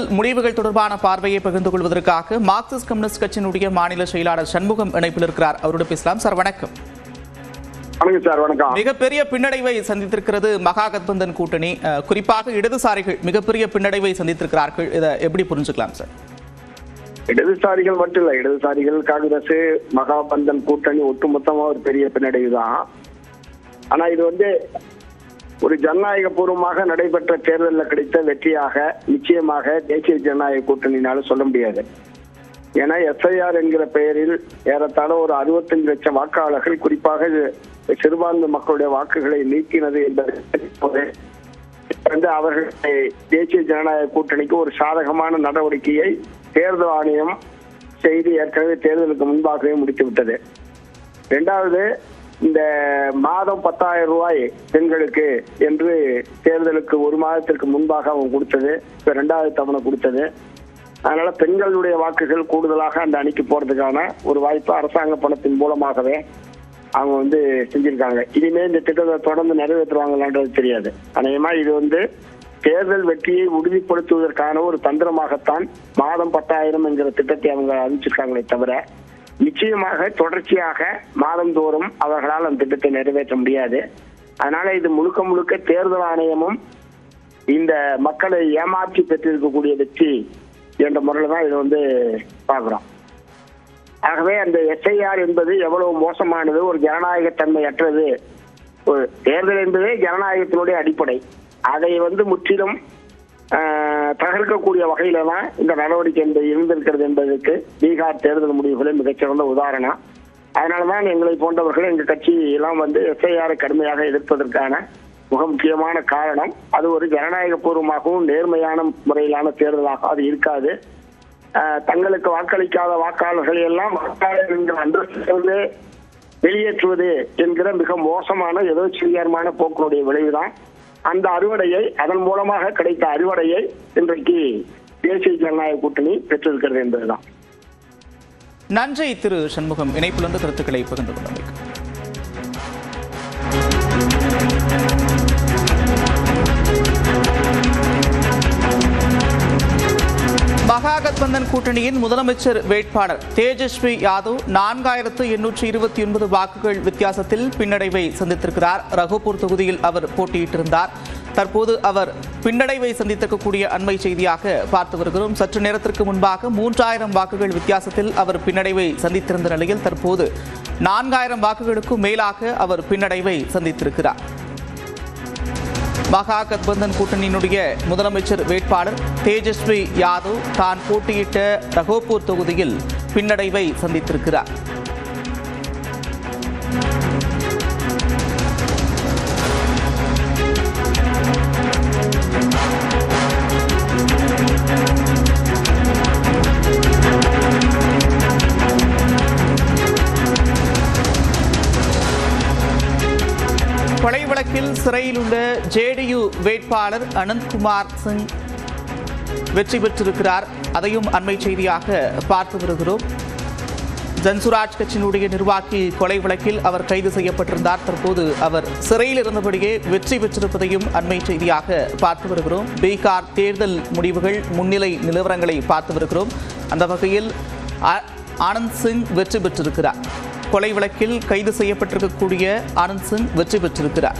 தேர்தல் முடிவுகள் தொடர்பான பார்வையை பகிர்ந்து கொள்வதற்காக மார்க்சிஸ்ட் கம்யூனிஸ்ட் கட்சியினுடைய மாநில செயலாளர் சண்முகம் இணைப்பில் இருக்கிறார். அவரோடு பேசலாம். சார் வணக்கம். வணக்கம். மிகப்பெரிய பின்னடைவை சந்தித்திருக்கிறது மகாகத்பந்தன் கூட்டணி. குறிப்பாக இடதுசாரிகள் மிகப்பெரிய பின்னடைவை சந்தித்திருக்கிறார்கள். இதை எப்படி புரிஞ்சுக்கலாம் சார்? இடதுசாரிகள் மட்டும் இல்ல, இடதுசாரிகள், காங்கிரஸ், மகாபந்தன் கூட்டணி ஒட்டுமொத்தமா ஒரு பெரிய பின்னடைவு தான். ஆனா இது ஒரு ஜனநாயக பூர்வமாக நடைபெற்ற தேர்தலில் கிடைத்த வெற்றியாக நிச்சயமாக தேசிய ஜனநாயக கூட்டணினால சொல்ல முடியாது. ஏன்னா எஸ்ஐஆர் என்கிற பெயரில் ஏறத்தாழ ஒரு 65 லட்சம் வாக்காளர்கள், குறிப்பாக சிறுபான்மை மக்களுடைய வாக்குகளை நீக்கினது என்பது அவர்கள் தேசிய ஜனநாயக கூட்டணிக்கு ஒரு சாதகமான நடவடிக்கையை தேர்தல் ஆணையம் செய்து ஏற்கனவே தேர்தலுக்கு முன்பாகவே முடித்துவிட்டது. இரண்டாவது, இந்த மாதம் 10,000 ரூபாய் பெண்களுக்கு என்று தேர்தலுக்கு ஒரு மாதத்திற்கு முன்பாக அவங்க கொடுத்தது, இப்ப 2வது தவணை கொடுத்தது. அதனால பெண்களுடைய வாக்குகள் கூடுதலாக அந்த அணிக்கு போறதுக்கான ஒரு வாய்ப்பு அரசாங்க பணத்தின் மூலமாகவே அவங்க செஞ்சிருக்காங்க. இனிமே இந்த திட்டத்தை தொடர்ந்து நிறைவேற்றுவாங்களான்றது தெரியாது. அநேகமா இது தேர்தல் வெற்றியை உறுதிப்படுத்துவதற்கான ஒரு தந்திரமாகத்தான் மாதம் 10,000 என்கிற திட்டத்தை அவங்க அறிவிச்சிருக்காங்களே தவிர நிச்சயமாக தொடர்ச்சியாக மாதந்தோறும் அவர்களால் அந்த திட்டத்தை நிறைவேற்ற முடியாது. அதனால இது முழுக்க முழுக்க தேர்தல் ஆணையமும் இந்த மக்களை ஏமாற்றி பெற்றிருக்கக்கூடிய வெற்றி என்ற முறையில் தான் இது பார்க்கிறோம். ஆகவே அந்த எஸ்ஐஆர் என்பது எவ்வளவு மோசமானது, ஒரு ஜனநாயகத்தன்மை அற்றது. ஒரு தேர்தல் என்பதே ஜனநாயகத்தினுடைய அடிப்படை. அதை முற்றிலும் தகர்க்கக்கூடிய வகையில தான் இந்த நடவடிக்கை இருந்திருக்கிறது என்பதற்கு பீகார் தேர்தல் முடிவுகளே மிகச்சிறந்த உதாரணம். அதனாலதான் எங்களை போன்றவர்கள், எங்க கட்சி எல்லாம் எஸ்ஐஆரை கடுமையாக எதிர்ப்பதற்கான மிக முக்கியமான காரணம். அது ஒரு ஜனநாயக பூர்வமாகவும் நேர்மையான முறையிலான தேர்தலாக அது இருக்காது. தங்களுக்கு வாக்களிக்காத வாக்காளர்களை எல்லாம் வாக்காளர் என்கிற அந்தஸ்திலிருந்து வெளியேற்றுவது என்கிற மிக மோசமான எதோச்சியமான போக்குடைய விளைவுதான். அந்த அறுவடையை, அதன் மூலமாக கிடைத்த அறுவடையை இன்றைக்கு தேசிய ஜனநாயக கூட்டணி பெற்றிருக்கிறது என்பதுதான். நன்றி திரு சண்முகம், இணைப்பிலிருந்து கருத்துக்களை பகிர்ந்து கொண்டமைக்கு. மகாகத்பந்தன் கூட்டணியின் முதலமைச்சர் வேட்பாளர் தேஜஸ்வி யாதவ் 4829 வாக்குகள் வித்தியாசத்தில் பின்னடைவை சந்தித்திருக்கிறார். ரகுப்பூர் தொகுதியில் அவர் போட்டியிட்டிருந்தார். தற்போது அவர் பின்னடைவை சந்தித்திருக்கக்கூடிய அண்மை செய்தியாக பார்த்து வருகிறோம். சற்று நேரத்திற்கு முன்பாக 3000 வாக்குகள் வித்தியாசத்தில் அவர் பின்னடைவை சந்தித்திருந்த நிலையில் தற்போது 4000 வாக்குகளுக்கும் மேலாக அவர் பின்னடைவை சந்தித்திருக்கிறார். மகாகத்பந்தன் கூட்டணியினுடைய முதலமைச்சர் வேட்பாளர் தேஜஸ்வி யாதவ் தான் போட்டியிட்ட ரகோப்பூர் தொகுதியில் பின்னடைவை சந்தித்திருக்கிறார். கொலை வழக்கில் சிறையில் உள்ள ஜேடியு வேட்பாளர் அனந்த்குமார் சிங் வெற்றி பெற்றிருக்கிறார். அதையும் அண்மை செய்தியாக பார்த்து வருகிறோம். ஜன்சுராஜ் கட்சியினுடைய நிர்வாகி கொலை வழக்கில் அவர் கைது செய்யப்பட்டிருந்தார். தற்போது அவர் சிறையில் இருந்தபடியே வெற்றி பெற்றிருப்பதையும் அண்மை செய்தியாக பார்த்து வருகிறோம். பீகார் தேர்தல் முடிவுகள் முன்னிலை நிலவரங்களை பார்த்து வருகிறோம். அந்த வகையில் ஆனந்த் சிங் வெற்றி பெற்றிருக்கிறார். கொலை வழக்கில் கைது செய்யப்பட்டிருக்கக்கூடிய ஆனந்த் சிங் வெற்றி பெற்றிருக்கிறார்.